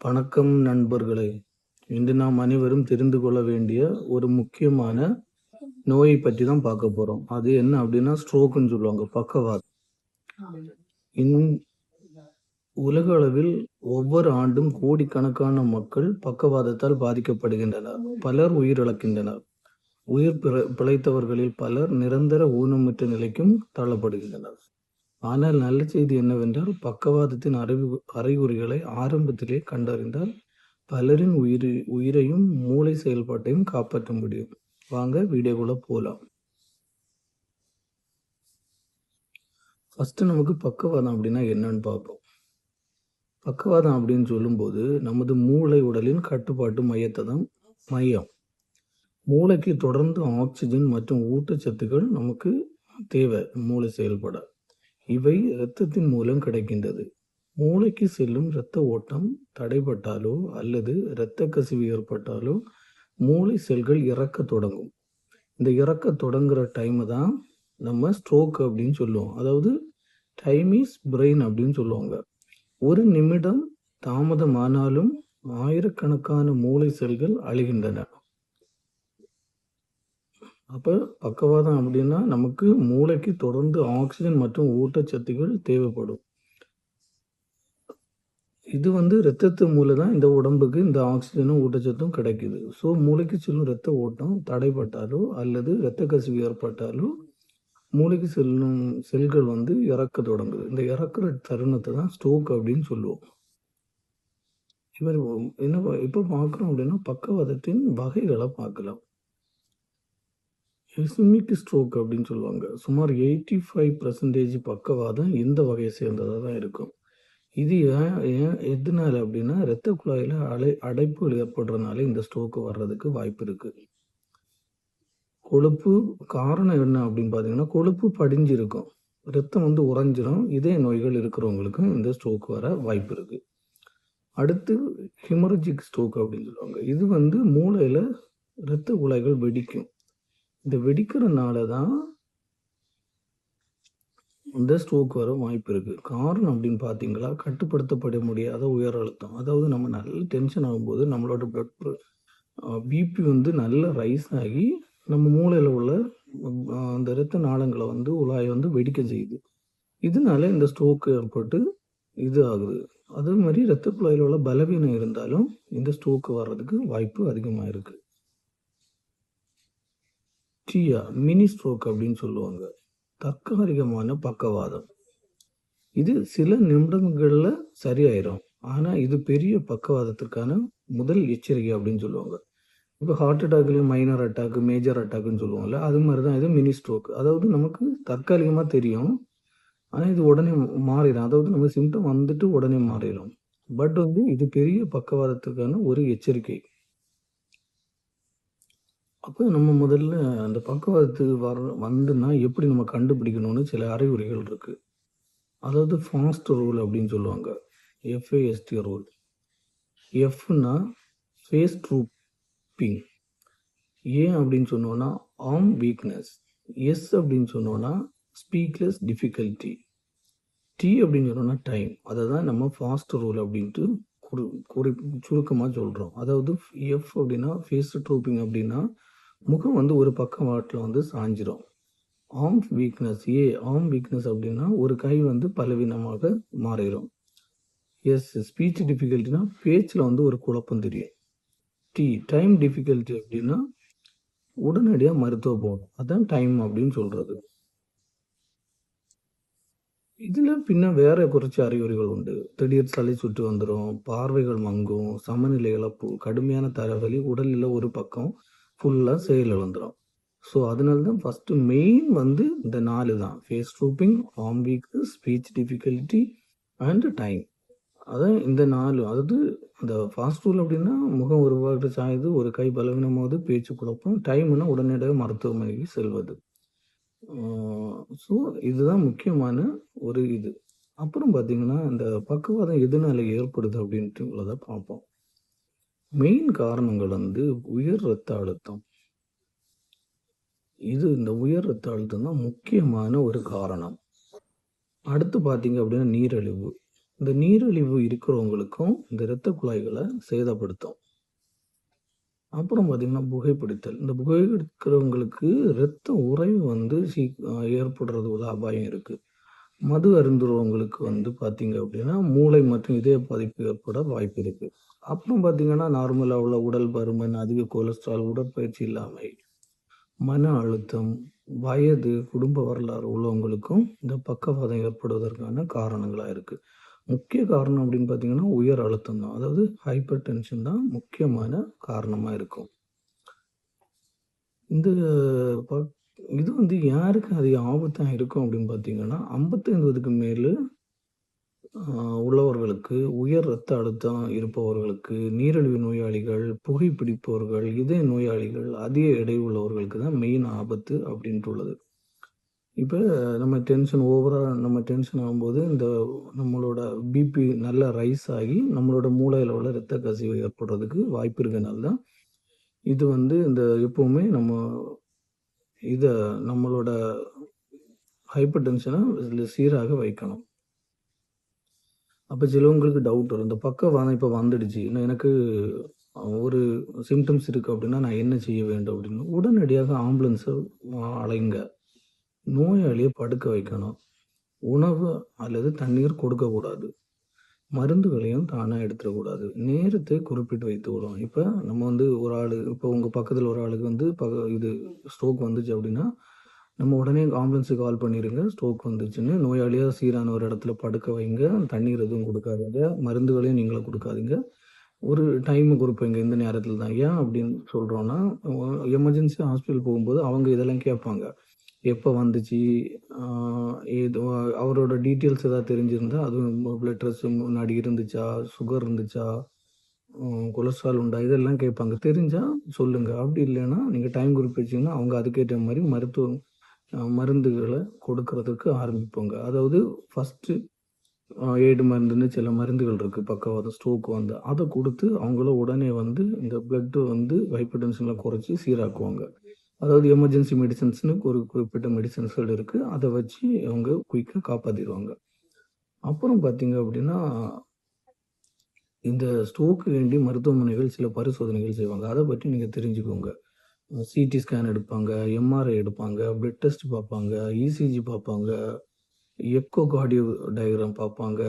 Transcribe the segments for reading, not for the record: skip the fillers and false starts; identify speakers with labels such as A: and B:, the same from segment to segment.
A: வணக்கம் நண்பர்களே. இன்று நாம் அனைவரும் தெரிந்து கொள்ள வேண்டிய ஒரு முக்கியமான நோயை பற்றி தான் பார்க்க போறோம். அது என்ன அப்படின்னா ஸ்ட்ரோக்குன்னு சொல்லுவாங்க, பக்கவாதம். உலக அளவில் ஒவ்வொரு ஆண்டும் கோடிக்கணக்கான மக்கள் பக்கவாதத்தால் பாதிக்கப்படுகின்றனர். பலர் உயிரிழக்கின்றனர். உயிர் பிழைத்தவர்களில் பலர் நிரந்தர ஊனமுற்ற நிலைக்கும் தள்ளப்படுகின்றனர். ஆனால் நல்ல செய்தி என்னவென்றால், பக்கவாதத்தின் அறிகுறிகளை ஆரம்பத்திலே கண்டறிந்தால் பலரின் உயிரையும் மூளை செயல்பாட்டையும் காப்பாற்ற முடியும். வாங்க வீடியோக்குள்ள போகலாம். ஃபர்ஸ்ட் நமக்கு பக்கவாதம் அப்படின்னா என்னன்னு பார்ப்போம். பக்கவாதம் அப்படின்னு சொல்லும்போது நமது மூளை உடலின் கட்டுப்பாட்டு மையத்தை தான் மையம். மூளைக்கு தொடர்ந்து ஆக்சிஜன் மற்றும் ஊட்டச்சத்துக்கள் நமக்கு தேவை மூளை செயல்பட. இவை இரத்தத்தின் மூலம் கிடைக்கின்றது. மூளைக்கு செல்லும் இரத்த ஓட்டம் தடைபட்டாலோ அல்லது இரத்த கசிவு ஏற்பட்டாலோ மூளை செல்கள் இறக்க தொடங்கும். இந்த இறக்க தொடங்குற டைம் தான் நம்ம ஸ்ட்ரோக் அப்படின்னு சொல்லுவோம். அதாவது டைம் இஸ் பிரெயின் அப்படின்னு சொல்லுவாங்க. ஒரு நிமிடம் தாமதமானாலும் ஆயிரக்கணக்கான மூளை செல்கள் அழிகின்றன. அப்போ பக்கவாதம் அப்படின்னா நமக்கு மூளைக்கு தொடர்ந்து ஆக்சிஜன் மற்றும் ஊட்டச்சத்துக்கள் தேவைப்படும். இது இரத்தத்து மூலம் தான் இந்த உடம்புக்கு இந்த ஆக்சிஜனும் ஊட்டச்சத்தும் கிடைக்குது. ஸோ மூளைக்கு செல்லும் இரத்த ஓட்டம் தடைப்பட்டாலோ அல்லது இரத்த கசிவு ஏற்பட்டாலோ மூளைக்கு செல்லும் செல்கள் இறக்க தொடங்குது. இந்த இறக்குற தருணத்தை தான் ஸ்ட்ரோக் அப்படின்னு சொல்லுவோம். இவர் என்ன இப்போ பார்க்குறோம் அப்படின்னா பக்கவாதத்தின் வகைகளை பார்க்கலாம். இஸ்மிக் ஸ்ட்ரோக் அப்படின்னு சொல்லுவாங்க. சுமார் 85% பக்கவாதம் இந்த வகையை சேர்ந்ததாக தான் இருக்கும். இது எதனால அப்படின்னா இரத்த குழாயில் அடைப்பு ஏற்படுறதுனால இந்த ஸ்ட்ரோக்கு வர்றதுக்கு வாய்ப்பு இருக்கு. கொழுப்பு காரணம் என்ன அப்படின்னு பார்த்தீங்கன்னா கொழுப்பு படிஞ்சிருக்கும், ரத்தம் உறைஞ்சிரும். இதே நோய்கள் இருக்கிறவங்களுக்கும் இந்த ஸ்ட்ரோக் வர வாய்ப்பு இருக்கு. அடுத்து ஹெமரஜிக் ஸ்ட்ரோக் அப்படின்னு சொல்லுவாங்க. இது மூளையில் இரத்த குழாய்கள் வெடிக்கும். இந்த வெடிக்கிறனால தான் இந்த ஸ்ட்ரோக் வர வாய்ப்பு இருக்குது. காரணம் அப்படின்னு பார்த்தீங்களா, கட்டுப்படுத்தப்பட முடியாத உயர் அழுத்தம். அதாவது நம்ம நல்ல டென்ஷன் ஆகும்போது நம்மளோட பிபி நல்ல ரைஸ் ஆகி நம்ம மூளையில் உள்ள அந்த இரத்த நாளங்களை உலாயை வெடிக்க செய்யுது. இதனால இந்த ஸ்ட்ரோக் ஏற்பட்டு இது ஆகுது. அதே மாதிரி இரத்த குழாயில் உள்ள பலவீனம் இருந்தாலும் இந்த ஸ்ட்ரோக் வர்றதுக்கு வாய்ப்பு அதிகமாக இருக்குது. மினி ஸ்ட்ரோக் அப்படின்னு சொல்லுவாங்க. தற்காலிகமான பக்கவாதம். இது சில நிமிடங்களில் சரியாயிரும். ஆனால் இது பெரிய பக்கவாதத்திற்கான முதல் எச்சரிக்கை அப்படின்னு சொல்லுவாங்க. இப்போ ஹார்ட் அட்டாக்லேயும் மைனர் அட்டாக், மேஜர் அட்டாக்னு சொல்லுவாங்கல்ல, அது மாதிரி தான் இது மினி ஸ்ட்ரோக். அதாவது நமக்கு தற்காலிகமாக தெரியும், ஆனால் இது உடனே மாறிடும். அதாவது நம்ம சிம்டம் உடனே மாறிடும். பட் இது பெரிய பக்கவாதத்திற்கான ஒரு எச்சரிக்கை. அப்போ நம்ம முதல்ல அந்த பக்கவாதத்துக்கு வந்துன்னா எப்படி நம்ம கண்டுபிடிக்கணும்னு சில அறிகுறிகள் இருக்குது. அதாவது ஃபாஸ்ட் ரூல் அப்படின்னு சொல்லுவாங்க, FAST ரூல். எஃப்னா ஃபேஸ் ட்ரூப்பிங், ஏன் அப்படின்னு சொன்னோன்னா ஆர்ம் வீக்னஸ், எஸ் அப்படின்னு சொன்னோன்னா ஸ்பீக்லெஸ் டிஃபிகல்ட்டி, டி அப்படின்னு சொன்னோன்னா டைம். அதை தான் நம்ம ஃபாஸ்ட் ரூல் அப்படின்ட்டு சுருக்கமாக சொல்கிறோம். அதாவது எஃப் அப்படின்னா ஃபேஸ் ட்ரூப்பிங் அப்படின்னா முகம் ஒரு பக்கவாட்டில் சாஞ்சிரும். ஆர்ம் வீக்னஸ், ஆர்ம் வீக்னஸ் அப்படின்னா ஒரு கை பலவீனமாக மாறிடும். எஸ் ஸ்பீச் டிஃபிகல்ட்டினா பேச்சில் ஒரு குழப்பம் தெரியும். டைம் டிஃபிகல்ட்டி அப்படின்னா உடனடியாக மருத்துவம் போகணும். அதான் டைம் அப்படின்னு சொல்கிறது. இதில் பின்ன வேற குறைச்சி அறிகுறிகள் உண்டு. திடீர் சளி சுட்டு வந்துடும், பார்வைகள் மங்கும், சமநிலை இழப்பு, கடுமையான தலைவலி, உடலில் ஒரு பக்கம் ஃபுல்லாக செயலிழந்துடும். ஸோ அதனால தான் ஃபஸ்ட்டு மெயின் இந்த 4 தான்: face drooping, arm weakness, speech difficulty and time. அதான் இந்த 4. அதாவது அந்த ஃபாஸ்ட் ரூல் அப்படின்னா முகம் ஒரு வாட்டு சாயுது, ஒரு கை பலவீனமாவது, பேச்சு குழப்பம். டைம்னா உடனடியாக மருத்துவமனைக்கு செல்வது. ஸோ இதுதான் முக்கியமான ஒரு இது. அப்புறம் பார்த்தீங்கன்னா இந்த பக்கவாதம் எதனால ஏற்படுது அப்படின்ட்டு உள்ளதை பார்ப்போம். மெயின் காரணங்கள் உயர் இரத்த அழுத்தம். இந்த உயர் இரத்த அழுத்தம் தான் முக்கியமான ஒரு காரணம். அடுத்து பார்த்தீங்க அப்படின்னா நீரிழிவு. இந்த நீரிழிவு இருக்கிறவங்களுக்கும் இந்த இரத்த குழாய்களை சேதப்படுத்தும். அப்புறம் பார்த்தீங்கன்னா, புகைப்பிடித்தல். இந்த புகைப்பிடிக்கிறவங்களுக்கு இரத்த உறைவு வந்து ஏற்படுறது ஒரு அபாயம் இருக்கு. மது அருந்துறவங்களுக்கு வந்து பார்த்தீங்க அப்படின்னா, மூளை மற்றும் இதய பாதிப்பு ஏற்பட வாய்ப்பு இருக்கு. அப்புறம் பார்த்தீங்கன்னா, நார்மலா உள்ள உடல் பருமன், அதிக கொலஸ்ட்ரால், உடற்பயிற்சி இல்லாமை, மன அழுத்தம், வயது, குடும்ப வரலாறு உள்ளவங்களுக்கும் இந்த பக்கவாதம் ஏற்படுவதற்கான காரணங்களா இருக்கு. முக்கிய காரணம் அப்படின்னு பார்த்தீங்கன்னா, உயர் அழுத்தம் தான். அதாவது ஹைப்பர் டென்ஷன் தான் முக்கியமான காரணமா இருக்கும். இந்த ப இது வந்து யாருக்கு அதிக ஆபத்தா இருக்கும் அப்படின்னு பார்த்தீங்கன்னா, 55 மேலு உள்ளவர்களுக்கு, உயர் இரத்த அழுத்தம் இருப்பவர்களுக்கு, நீரிழிவு நோயாளிகள், புகைப்பிடிப்பவர்கள், இதய நோயாளிகள், அதிக எடை உள்ளவர்களுக்கு தான் மெயின் ஆபத்து அப்படின்ட்டு உள்ளது. இப்ப நம்ம டென்ஷன் ஆகும்போது, இந்த நம்மளோட பிபி நல்லா ரைஸ் ஆகி, நம்மளோட மூளையில உள்ள இரத்த கசிவு ஏற்படுறதுக்கு வாய்ப்பு இருக்கனால தான், இது வந்து இந்த எப்பவுமே நம்மளோட ஹைப்பர் டென்ஷன சீராக வைக்கணும். அப்ப சிலவங்களுக்கு டவுட் வரும். இந்த பக்கவாதம் இப்ப வந்துடுச்சு. எனக்கு ஒரு சிம்ப்டம்ஸ் இருக்கு அப்படின்னா, நான் என்ன செய்ய வேண்டும் அப்படின்னு. உடனடியாக ஆம்புலன்ஸ அழைங்க. நோயாளிய படுக்க வைக்கணும். உணவு அல்லது தண்ணீர் கொடுக்கக்கூடாது. மருந்துகளையும் தானா எடுத்துறக்கூடாது. நேரத்தை குறிப்பிட்டு வைத்துக்கணும். இப்ப நம்ம வந்து ஒரு ஆளு இப்ப உங்க பக்கத்துல ஒரு ஆளுக்கு வந்து இது ஸ்ட்ரோக் வந்துச்சு அப்படின்னா, நம்ம உடனே ஆம்புலன்ஸுக்கு கால் பண்ணிருங்க. ஸ்ட்ரோக் வந்துச்சுன்னு. நோயாளியா சீரான ஒரு இடத்துல படுக்க வைங்க. தண்ணீர் எதுவும் கொடுக்காதீங்க. மருந்துகளையும் நீங்களும் கொடுக்காதீங்க. ஒரு டைம் குறிப்பிங்க. இந்த நேரத்தில தான். ஏன் அப்படின்னு சொல்றோம்னா, எமர்ஜென்சி ஹாஸ்பிட்டல் போகும்போது அவங்க இதெல்லாம் கேட்பாங்க. எப்போ வந்துச்சு? இது அவரோட டீட்டெயில்ஸ் ஏதாவது தெரிஞ்சிருந்தா, அதுவும் பிளட் டெஸ்ட் முன்னாடி இருந்துச்சா? சுகர் இருந்துச்சா? கொலஸ்ட்ரால் உண்டா? இதெல்லாம் கேட்பாங்க. தெரிஞ்சா சொல்லுங்க. அப்படி இல்லைன்னா, நீங்க டைம் குறிப்பிட்டீங்கன்னா, அவங்க அதுக்கேற்ற மாரி மருந்துகள கொடுக்கறதுக்கு ஆரம்பிப்பாங்க. அதாவது ஃபர்ஸ்ட்டு எய்டு மருந்துன்னு சில மருந்துகள் இருக்கு. பக்கவாதம், ஸ்ட்ரோக் வந்தா. அத குடுத்து அவங்கள உடனே வந்து இந்த பிளட் வந்து ஹைப்பர் டென்ஷன்ல குறைச்சு சீராக்குவாங்க. அதாவது எமர்ஜென்சி மெடிசின்ஸ்ன்னு ஒரு குறிப்பிட்ட மெடிசின்ஸ்கள் இருக்கு. அத வச்சு அவங்க குயிக்கா காப்பாத்திருவாங்க. அப்புறம் பார்த்தீங்க அப்படின்னா, இந்த ஸ்ட்ரோக்கு வேண்டி மருத்துவமனைகள் சில பரிசோதனைகள் செய்வாங்க. அத பத்தி நீங்க தெரிஞ்சுக்கோங்க. சிடி ஸ்கேன் எடுப்பாங்க, எம்ஆர்ஐ எடுப்பாங்க, பிளட் டெஸ்ட் பார்ப்பாங்க, இசிஜி பார்ப்பாங்க, எக்கோ கார்டியோ டயகிராம் பார்ப்பாங்க,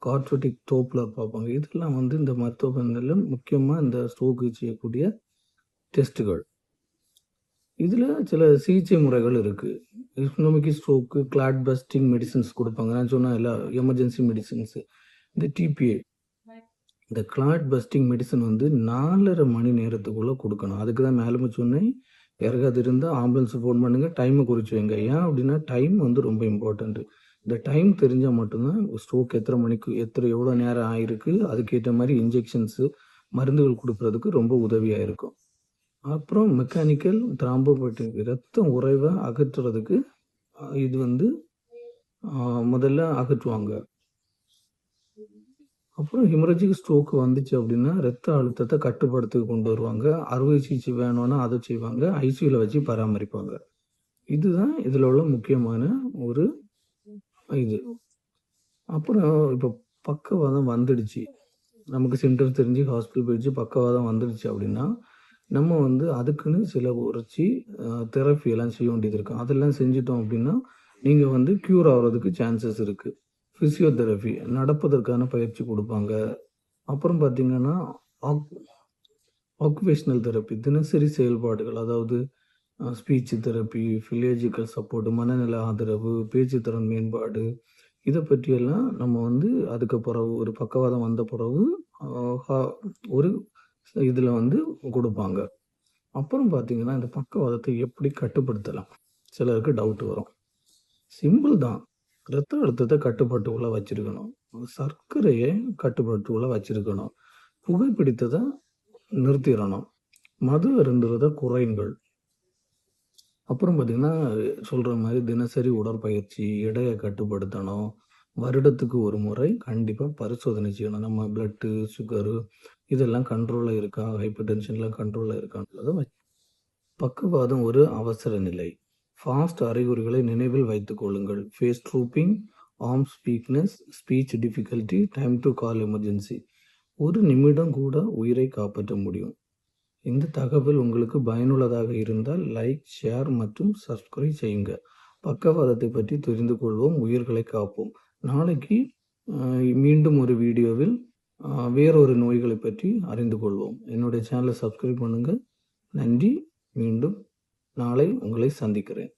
A: கார்டியோடிக் டோப்லர் பார்ப்பாங்க. இதெல்லாம் வந்து இந்த மருத்துவமனையில முக்கியமா இந்த ஸ்ட்ரோக்கு செய்யக்கூடிய டெஸ்ட்டுகள். இதுல சில சிகிச்சை முறைகள் இருக்கு. இஸ்னோமிக் ஸ்ட்ரோக்கு, கிளாட் பஸ்டிங் மெடிசின்ஸ் குடுப்பாங்க. நான் சொன்னேன்ல எமர்ஜென்சி மெடிசின்ஸ். இந்த டிபிஏ இந்த கிளாட் பஸ்டிங் மெடிசின் வந்து 4:30 மணி நேரத்துக்குள்ள குடுக்கணும். அதுக்கு தான் மேலும் சொன்னேன். யாருக்காவது இருந்தா ஆம்புலன்ஸ் ஃபோன் பண்ணுங்க. டைம குறிச்சு வைங்க. ஏன் அப்படின்னா, டைம் வந்து ரொம்ப இம்பார்ட்டன்ட். இந்த டைம் தெரிஞ்சா மட்டும் தான் ஸ்ட்ரோக் எத்தனை மணிக்கு எவ்வளோ நேரம் ஆயிருக்கு, அதுக்கேற்ற மாரி இன்ஜெக்ஷன்ஸ், மருந்துகள் குடுக்குறதுக்கு ரொம்ப உதவியா இருக்கும். அப்புறம் மெக்கானிக்கல் த்ராம்போபைட்டிக் இரத்த உறைவ அகற்றுறதுக்கு இது வந்து முதல்ல அகற்றுவாங்க. அப்புறம் ஹெமரேஜிக் ஸ்ட்ரோக் வந்துச்சு அப்படின்னா, இரத்த அழுத்தத்த கட்டுப்படுத்த கொண்டு வருவாங்க. அறுவை சிகிச்சை வேணும்னா அத செய்வாங்க. ஐசியூல வச்சு பராமரிப்பாங்க. இதுதான் இதுல உள்ள முக்கியமான ஒரு இது. அப்புறம் இப்போ பக்கவாதம் வந்துடுச்சு. நமக்கு சிம்டம்ஸ் தெரிஞ்சு ஹாஸ்பிட்டல் போயிடுச்சு, பக்கவாதம் வந்துடுச்சு அப்படின்னா, நம்ம வந்து அதுக்குன்னு சில தெரப்பி எல்லாம் செய்ய வேண்டியது இருக்கு. அதெல்லாம் செஞ்சுட்டோம் அப்படின்னா, நீங்க வந்து க்யூர் ஆகுறதுக்கு சான்சஸ் இருக்கு. பிசியோதெரபி நடப்பதற்கான பயிற்சி குடுப்பாங்க. அப்புறம் பார்த்தீங்கன்னா, ஆக் ஆக்குபேஷனல் தெரப்பி தினசரி செயல்பாடுகள். அதாவது ஸ்பீச் தெரப்பி, ஃபிசியோலஜிக்கல் சப்போர்ட், மனநல ஆதரவு, பேச்சு திறன் மேம்பாடு. இத பற்றியெல்லாம் நம்ம வந்து அதுக்கு பிறகு ஒரு பக்கவாதம் வந்த பிறகு ஒரு இதுல வந்து குடுப்பாங்க. அப்புறம் பார்த்தீங்கன்னா, இந்த பக்கவாதத்தை எப்படி கட்டுப்படுத்தலாம்? சிலருக்கு டவுட் வரும். சிம்பிள் தான். இரத்த அழுத்தத்த கட்டுப்பாட்டுக்குள்ள வச்சிருக்கணும். சர்க்கரைய கட்டுப்பாட்டுக்குள்ள வச்சிருக்கணும். புகைப்பிடித்தத நிறுத்திறணும். மது அருந்துவத குறையுங்கள். அப்புறம் பார்த்தீங்கன்னா, சொல்ற மாரி தினசரி உடற்பயிற்சி, எடைய கட்டுப்படுத்தணும். வருடத்துக்கு ஒரு முறை கண்டிப்பா பரிசோதனை செய்யணும். நம்ம பிளட்டு, சுகரு இதெல்லாம் கண்ட்ரோல்ல இருக்கா? ஹைப்பர் டென்ஷன்லாம் கண்ட்ரோல்ல இருக்கான்றத பக்கவாதம் ஒரு அவசர நிலை. ஃபாஸ்ட் அறிகுறிகளை நினைவில் வைத்துக் கொள்ளுங்கள். Face drooping, arms weakness, speech difficulty, time to call emergency. 1 நிமிடம் கூட உயிரை காப்பாற்ற முடியும். இந்த தகவல் உங்களுக்கு பயனுள்ளதாக இருந்தால் லைக், ஷேர் மற்றும் சப்ஸ்கிரைப் செய்யுங்க. பக்கவாதத்தை பற்றி தெரிந்து கொள்வோம், உயிர்களை காப்போம். நாளைக்கு மீண்டும் ஒரு வீடியோவில் வேறொரு நோய்களை பற்றி அறிந்து கொள்வோம். என்னுடைய சேனலை சப்ஸ்கிரைப் பண்ணுங்கள். நன்றி. மீண்டும் நாளை உங்களை சந்திக்கிறேன்.